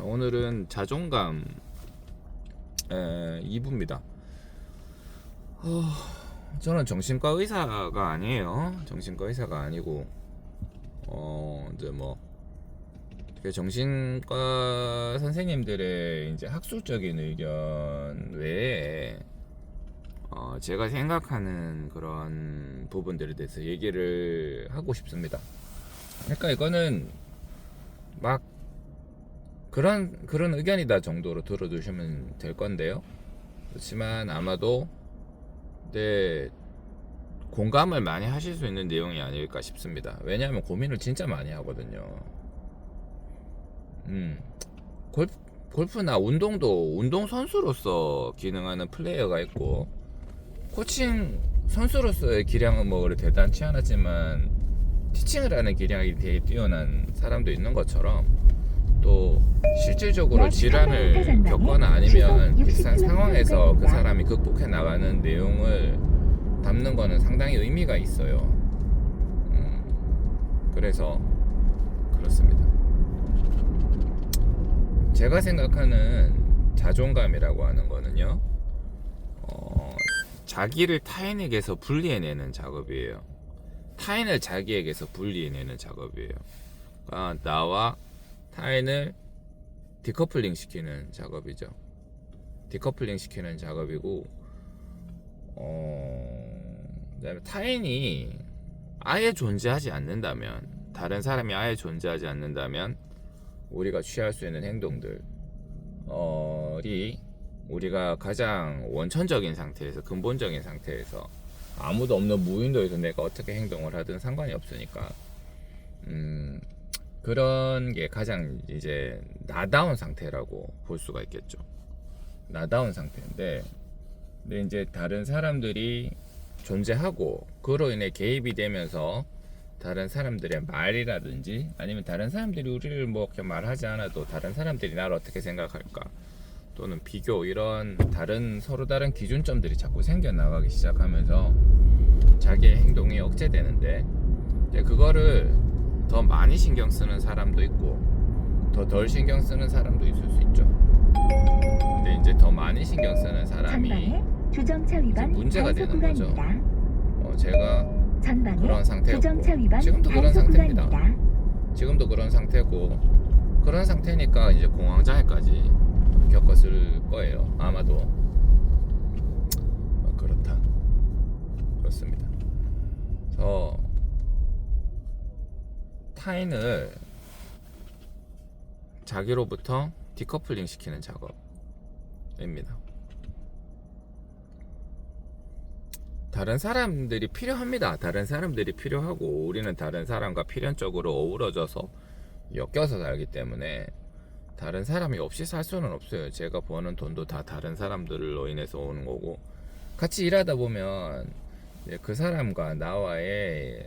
오늘은 자존감 2부입니다. 저는 정신과 의사가 아니에요. 정신과 의사가 아니고 이제 뭐 정신과 선생님들의 이제 학술적인 의견 외에 제가 생각하는 그런 부분들에 대해서 얘기를 하고 싶습니다. 그러니까 이거는 막 그런 의견이다 정도로 들어두시면 될 건데요. 그렇지만 아마도 공감을 많이 하실 수 있는 내용이 아닐까 싶습니다. 왜냐하면 고민을 진짜 많이 하거든요. 골프나 운동도 운동선수로서 기능하는 플레이어가 있고, 코칭 선수로서의 기량은 뭐 그리 대단치 않았지만 티칭을 하는 기량이 되게 뛰어난 사람도 있는 것처럼, 또 실질적으로 질환을 겪거나 아니면 비슷한 상황에서 그 사람이 극복해 나가는 내용을 담는 거는 상당히 의미가 있어요. 그래서 그렇습니다. 제가 생각하는 자존감이라고 하는 거는요, 자기를 타인에게서 분리해내는 작업이에요. 타인을 자기에게서 분리해내는 작업이에요. 그러니까 나와 타인을 디커플링 시키는 작업이죠. 디커플링 시키는 작업이고, 그다음에 타인이 아예 존재하지 않는다면, 다른 사람이 아예 존재하지 않는다면 우리가 취할 수 있는 행동들이 우리가 가장 원천적인 상태에서, 근본적인 상태에서, 아무도 없는 무인도에서 내가 어떻게 행동을 하든 상관이 없으니까 그런 게 가장 이제 나다운 상태라고 볼 수가 있겠죠. 나다운 상태인데, 근데 이제 다른 사람들이 존재하고 그로 인해 개입이 되면서 다른 사람들의 말이라든지, 아니면 다른 사람들이 우리를 뭐 이렇게 말하지 않아도 다른 사람들이 나를 어떻게 생각할까, 또는 비교, 이런 서로 다른 기준점들이 자꾸 생겨나가기 시작하면서 자기의 행동이 억제되는데, 이제 그거를 더 많이 신경 쓰는 사람도 있고 더 덜 신경 쓰는 사람도 있을 수 있죠. 근데 이제 더 많이 신경 쓰는 사람이 이제 문제가 되는 거죠. 제가 그런 상태였고, 지금도 그런 상태입니다. 지금도 그런 상태고, 그런 상태니까 이제 공황장애까지 겪었을 거예요. 아마도 그렇습니다. 그래서 타인을 자기로부터 디커플링 시키는 작업입니다. 다른 사람들이 필요합니다. 다른 사람들이 필요하고, 우리는 다른 사람과 필연적으로 어우러져서 엮여서 살기 때문에 다른 사람이 없이 살 수는 없어요. 제가 버는 돈도 다 다른 사람들로 인해서 오는 거고, 같이 일하다 보면 그 사람과 나와의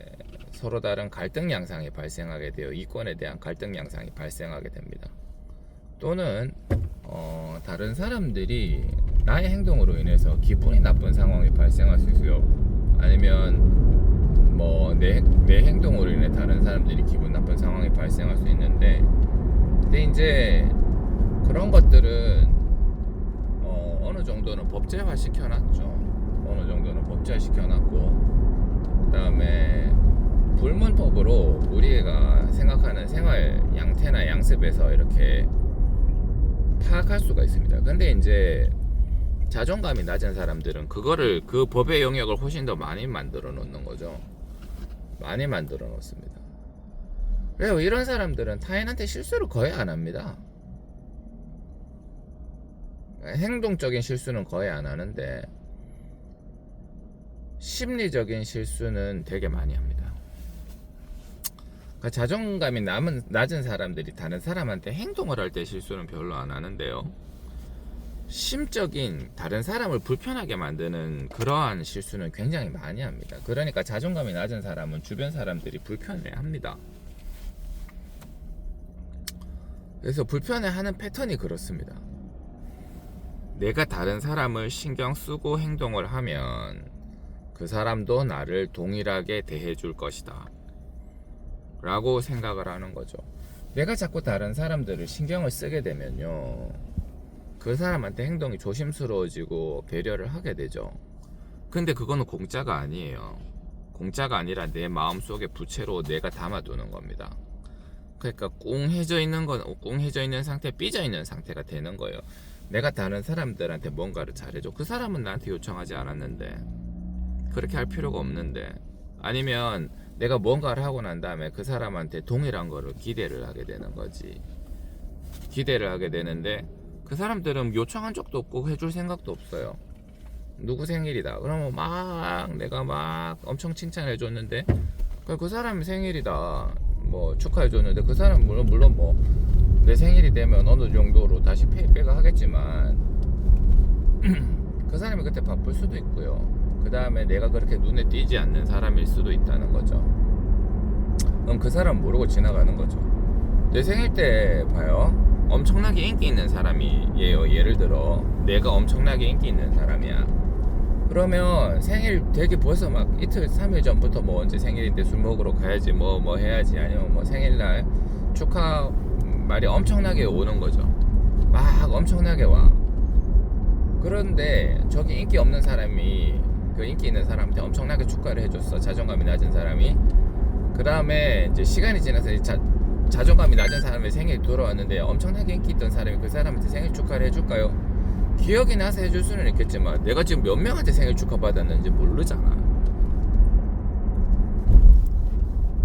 서로 다른 갈등 양상이 발생하게 돼요. 이권에 대한 갈등 양상이 발생하게 됩니다. 또는 다른 사람들이 나의 행동으로 인해서 기분이 나쁜 상황이 발생할 수 있어요. 아니면 뭐 내 행동으로 인해 다른 사람들이 기분 나쁜 상황이 발생할 수 있는데, 근데 이제 그런 것들은 어느 정도는 법제화 시켜놨죠. 어느 정도는 법제화 시켜놨고, 그 다음에 불문법으로 우리가 생각하는 생활 양태나 양습에서 이렇게 파악할 수가 있습니다. 근데 이제 자존감이 낮은 사람들은 그거를, 그 법의 영역을 훨씬 더 많이 만들어 놓는 거죠. 많이 만들어 놓습니다. 왜요? 이런 사람들은 타인한테 실수를 거의 안 합니다. 행동적인 실수는 거의 안 하는데 심리적인 실수는 되게 많이 합니다. 그러니까 자존감이 낮은 사람들이 다른 사람한테 행동을 할 때 실수는 별로 안 하는데요, 심적인 다른 사람을 불편하게 만드는 그러한 실수는 굉장히 많이 합니다. 그러니까 자존감이 낮은 사람은 주변 사람들이 불편해합니다. 그래서 불편해하는 패턴이 그렇습니다. 내가 다른 사람을 신경 쓰고 행동을 하면 그 사람도 나를 동일하게 대해줄 것이다 라고 생각을 하는 거죠. 내가 자꾸 다른 사람들을 신경을 쓰게 되면요, 그 사람한테 행동이 조심스러워지고 배려를 하게 되죠. 근데 그거는 공짜가 아니에요. 공짜가 아니라 내 마음속에 부채로 내가 담아두는 겁니다. 그러니까 꽁해져 있는 건 꽁해져 있는 상태, 삐져 있는 상태가 되는 거예요. 내가 다른 사람들한테 뭔가를 잘해줘. 그 사람은 나한테 요청하지 않았는데, 그렇게 할 필요가 없는데, 아니면 내가 뭔가를 하고 난 다음에 그 사람한테 동일한 거를 기대를 하게 되는 거지. 기대를 하게 되는데 그 사람들은 요청한 적도 없고 해줄 생각도 없어요. 누구 생일이다 그러면 막 내가 막 엄청 칭찬해 줬는데, 그 사람이 생일이다 뭐 축하해 줬는데, 그 사람은 물론 뭐 내 생일이 되면 어느 정도로 다시 페이백을 하겠지만 그 사람이 그때 바쁠 수도 있고요. 그 다음에 내가 그렇게 눈에 띄지 않는 사람일 수도 있다는 거죠. 그럼 그 사람 모르고 지나가는 거죠. 내 생일 때 봐요, 엄청나게 인기 있는 사람이에요. 예를 들어 내가 엄청나게 인기 있는 사람이야. 그러면 생일 되게 벌써 막 이틀 3일 전부터 뭐 언제 생일인데 술 먹으러 가야지 뭐 해야지, 아니면 뭐 생일날 축하 말이 엄청나게 오는 거죠. 막 엄청나게 와. 그런데 저기 인기 없는 사람이 그 인기 있는 사람한테 엄청나게 축하를 해줬어. 자존감이 낮은 사람이. 그 다음에 이제 시간이 지나서 자존감이 낮은 사람의 생일이 돌아왔는데 엄청나게 인기 있던 사람이 그 사람한테 생일 축하를 해줄까요? 기억이 나서 해줄 수는 있겠지만 내가 지금 몇 명한테 생일 축하 받았는지 모르잖아.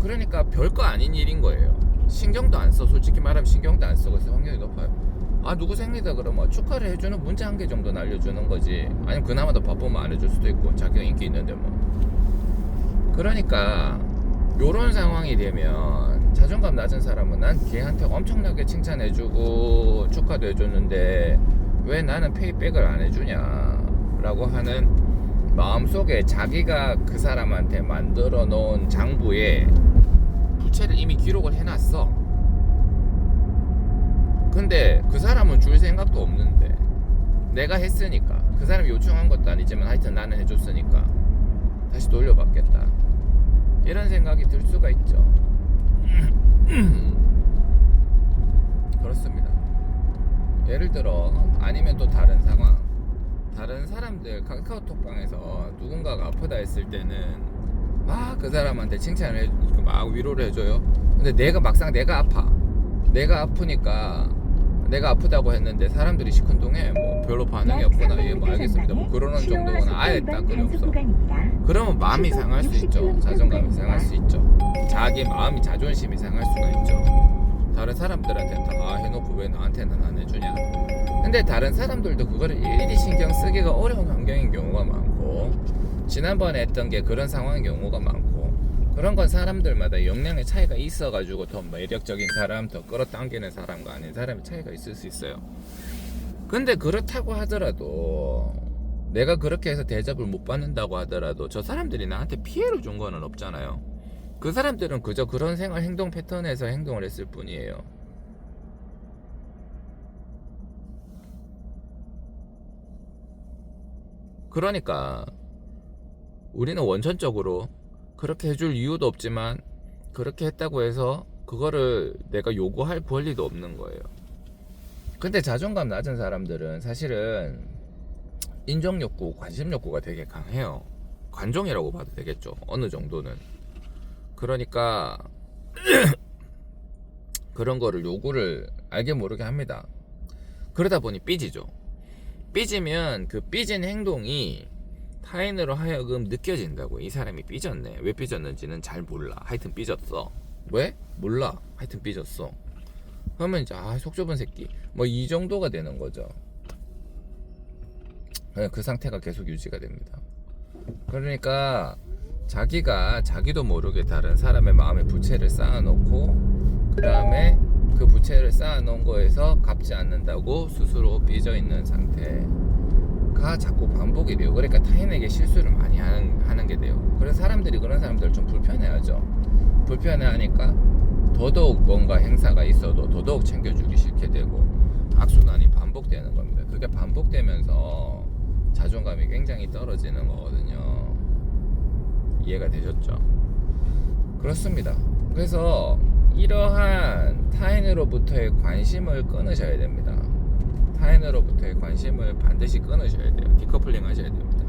그러니까 별거 아닌 일인 거예요. 신경도 안 써. 솔직히 말하면 신경도 안 쓰고 확률이 높아요. 아 누구 생일이다 그러면 축하를 해주는 문자 한 개 정도는 알려주는 거지. 아니면 그나마 더 바쁘면 안 해줄 수도 있고, 자기가 인기 있는데 뭐. 그러니까 요런 상황이 되면 자존감 낮은 사람은 난 걔한테 엄청나게 칭찬해주고 축하도 해줬는데 왜 나는 페이백을 안 해주냐 라고 하는 마음속에 자기가 그 사람한테 만들어 놓은 장부에 부채를 이미 기록을 해놨어. 근데 그 사람은 줄 생각도 없는데 내가 했으니까, 그 사람이 요청한 것도 아니지만 하여튼 나는 해줬으니까 다시 돌려받겠다, 이런 생각이 들 수가 있죠. 그렇습니다. 예를 들어 아니면 또 다른 상황, 다른 사람들 카카오톡방에서 누군가가 아프다 했을 때는 막 그 사람한테 칭찬을 해주고 막 위로를 해줘요. 근데 내가 막상 내가 아프니까 내가 아프다고 했는데 사람들이 시큰둥해. 뭐 별로 반응이 없거나 예 뭐 알겠습니다 뭐 그러는 정도거나 아예 따끈이 없어. 그러면 마음이 상할 수 있죠. 자존감이 상할 수 있죠. 자기 마음이, 자존심이 상할 수가 있죠. 다른 사람들한테는 다 해놓고 왜 나한테는 안 해주냐. 근데 다른 사람들도 그거를 일일이 신경 쓰기가 어려운 환경인 경우가 많고, 지난번에 했던 게 그런 상황인 경우가 많고, 그런 건 사람들마다 역량의 차이가 있어가지고 더 매력적인 사람, 더 끌어당기는 사람과 아닌 사람의 차이가 있을 수 있어요. 근데 그렇다고 하더라도, 내가 그렇게 해서 대접을 못 받는다고 하더라도 저 사람들이 나한테 피해를 준 거는 없잖아요. 그 사람들은 그저 그런 생활 행동 패턴에서 행동을 했을 뿐이에요. 그러니까 우리는 원천적으로 그렇게 해줄 이유도 없지만 그렇게 했다고 해서 그거를 내가 요구할 권리도 없는 거예요. 근데 자존감 낮은 사람들은 사실은 인정욕구, 관심욕구가 되게 강해요. 관종이라고 봐도 되겠죠, 어느 정도는. 그러니까 그런 거를 요구를 알게 모르게 합니다. 그러다 보니 삐지죠. 삐지면 그 삐진 행동이 타인으로 하여금 느껴진다고. 이 사람이 삐졌네. 왜 삐졌는지는 잘 몰라. 하여튼 삐졌어. 왜? 몰라. 하여튼 삐졌어. 그러면 이제 속 좁은 새끼 뭐 이 정도가 되는 거죠. 그냥 그 상태가 계속 유지가 됩니다. 그러니까 자기도 모르게 다른 사람의 마음에 부채를 쌓아놓고 그 다음에 그 부채를 쌓아놓은 거에서 갚지 않는다고 스스로 삐져있는 상태가 자꾸 반복이 돼요. 그러니까 타인에게 실수를 많이 하는 게 돼요. 그래서 사람들이 그런 사람들을 좀 불편해하죠. 불편해하니까 더더욱 뭔가 행사가 있어도 더더욱 챙겨주기 싫게 되고 악순환이 반복되는 겁니다. 그게 반복되면서 자존감이 굉장히 떨어지는 거거든요. 이해가 되셨죠? 그렇습니다. 그래서 이러한 타인으로부터의 관심을 끊으셔야 됩니다. 타인으로부터의 관심을 반드시 끊으셔야 돼요. 디커플링 하셔야 됩니다.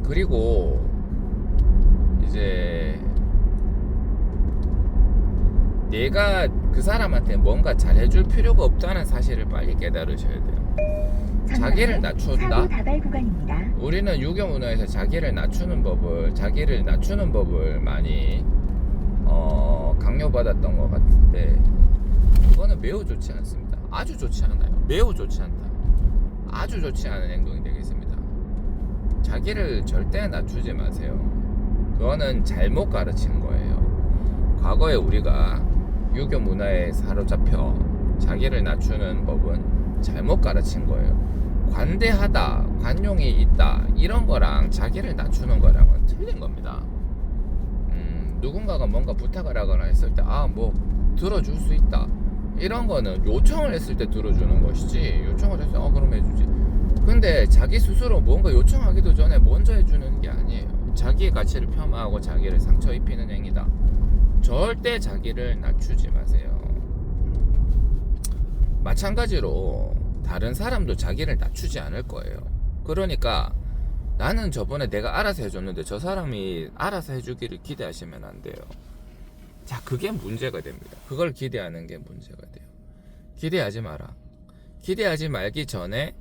그리고 이제 내가 그 사람한테 뭔가 잘해줄 필요가 없다는 사실을 빨리 깨달으셔야 돼요. 자기를 낮춘다. 우리는 유교 문화에서 자기를 낮추는 법을 많이 강요받았던 것 같은데 그거는 매우 좋지 않습니다. 아주 좋지 않아요. 매우 좋지 않다. 아주 좋지 않은 행동이 되겠습니다. 자기를 절대 낮추지 마세요. 그거는 잘못 가르친 거예요. 과거에 우리가 유교 문화에 사로잡혀 자기를 낮추는 법은 잘못 가르친 거예요. 관대하다, 관용이 있다 이런 거랑 자기를 낮추는 거랑은 틀린 겁니다. 누군가가 뭔가 부탁을 하거나 했을 때 뭐 들어줄 수 있다 이런 거는 요청을 했을 때 들어주는 것이지, 요청을 했을 때 그럼 해주지. 근데 자기 스스로 뭔가 요청하기도 전에 먼저 해주는 게 아니에요. 자기의 가치를 폄하하고 자기를 상처 입히는 행위다. 절대 자기를 낮추지 마세요. 마찬가지로 다른 사람도 자기를 낮추지 않을 거예요. 그러니까 나는 저번에 내가 알아서 해줬는데 저 사람이 알아서 해주기를 기대하시면 안 돼요. 자, 그게 문제가 됩니다. 그걸 기대하는 게 문제가 돼요. 기대하지 마라. 기대하지 말기 전에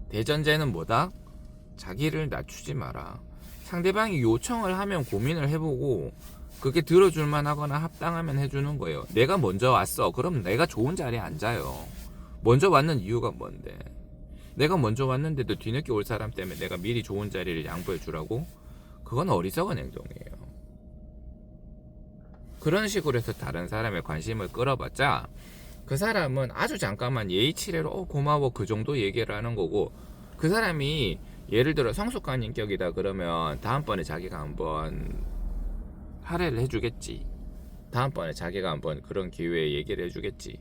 대전제는 뭐다? 자기를 낮추지 마라. 상대방이 요청을 하면 고민을 해보고 그게 들어줄만 하거나 합당하면 해주는 거예요. 내가 먼저 왔어. 그럼 내가 좋은 자리에 앉아요. 먼저 왔는 이유가 뭔데? 내가 먼저 왔는데도 뒤늦게 올 사람 때문에 내가 미리 좋은 자리를 양보해 주라고? 그건 어리석은 행동이에요. 그런 식으로 해서 다른 사람의 관심을 끌어봤자 그 사람은 아주 잠깐만 예의치레로 고마워 그 정도 얘기를 하는 거고, 그 사람이 예를 들어 성숙한 인격이다 그러면 다음번에 자기가 한번 할애를 해주겠지. 다음번에 자기가 한번 그런 기회에 얘기를 해주겠지.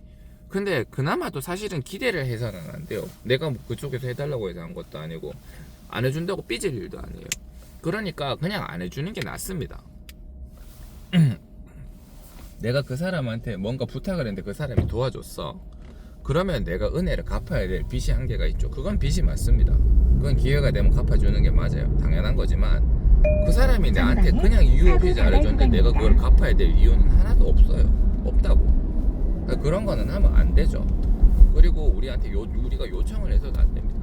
근데 그나마도 사실은 기대를 해서는 안 돼요. 내가 뭐 그쪽에서 해달라고 해서 한 것도 아니고 안 해준다고 삐질 일도 아니에요. 그러니까 그냥 안 해주는 게 낫습니다. 내가 그 사람한테 뭔가 부탁을 했는데 그 사람이 도와줬어. 그러면 내가 은혜를 갚아야 될 빚이 한계가 있죠. 그건 빚이 맞습니다. 그건 기회가 되면 갚아주는 게 맞아요. 당연한 거지만 그 사람이 나한테 그냥 이유 없이 잘해줬는데 내가 그걸 갚아야 될 이유는 하나도 없어요. 없다고. 그런 거는 하면 안 되죠. 그리고 우리한테 우리가 요청을 해서도 안 됩니다.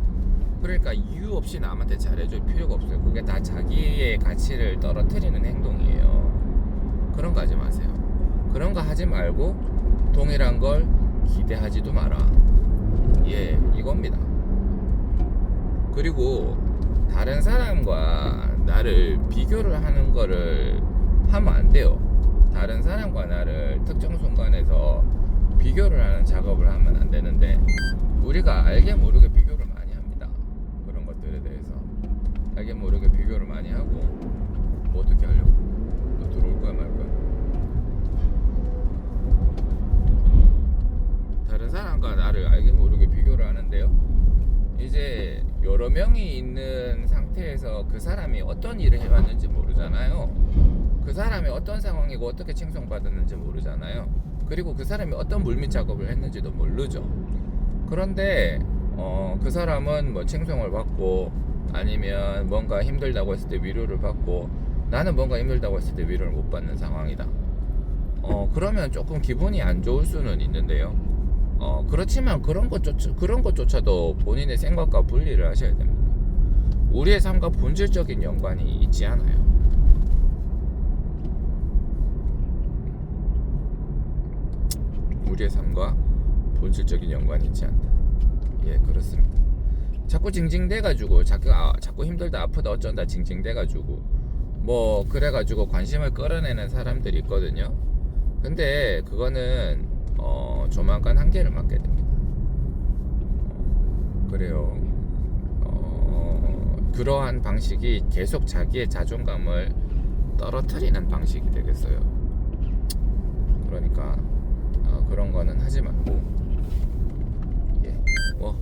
그러니까 이유 없이 남한테 잘해줄 필요가 없어요. 그게 다 자기의 가치를 떨어뜨리는 행동이에요. 그런 거 하지 마세요. 그런 거 하지 말고 동일한 걸 기대하지도 마라. 예, 이겁니다. 그리고 다른 사람과 나를 비교를 하는 거를 하면 안 돼요. 다른 사람과 나를 특정 순간에서 비교를 하는 작업을 하면 안 되는데 우리가 알게 모르게 비교를 많이 합니다. 그런 것들에 대해서 알게 모르게 비교를 많이 하고 뭐 어떻게 하려고? 너 들어올 거야 말 거야? 다른 사람과 나를 알게 모르게 비교를 하는데요, 이제 여러 명이 있는 상태에서 그 사람이 어떤 일을 해왔는지 모르잖아요. 그 사람이 어떤 상황이고 어떻게 칭송받았는지 모르잖아요. 그리고 그 사람이 어떤 물밑 작업을 했는지도 모르죠. 그런데 그 사람은 뭐 칭송을 받고 아니면 뭔가 힘들다고 했을 때 위로를 받고 나는 뭔가 힘들다고 했을 때 위로를 못 받는 상황이다. 그러면 조금 기분이 안 좋을 수는 있는데요. 그렇지만 그런 것조차도 본인의 생각과 분리를 하셔야 됩니다. 우리의 삶과 본질적인 연관이 있지 않아요. 우리의 삶과 본질적인 연관이 있지 않다. 예, 그렇습니다. 자꾸 징징대가지고 자꾸 힘들다 아프다 어쩐다 징징대가지고 뭐 그래가지고 관심을 끌어내는 사람들이 있거든요. 근데 그거는 조만간 한계를 맞게 됩니다. 그래요. 그러한 방식이 계속 자기의 자존감을 떨어뜨리는 방식이 되겠어요. 그러니까 그런 거는 하지 말고, 예, 뭐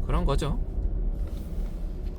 그런 거죠.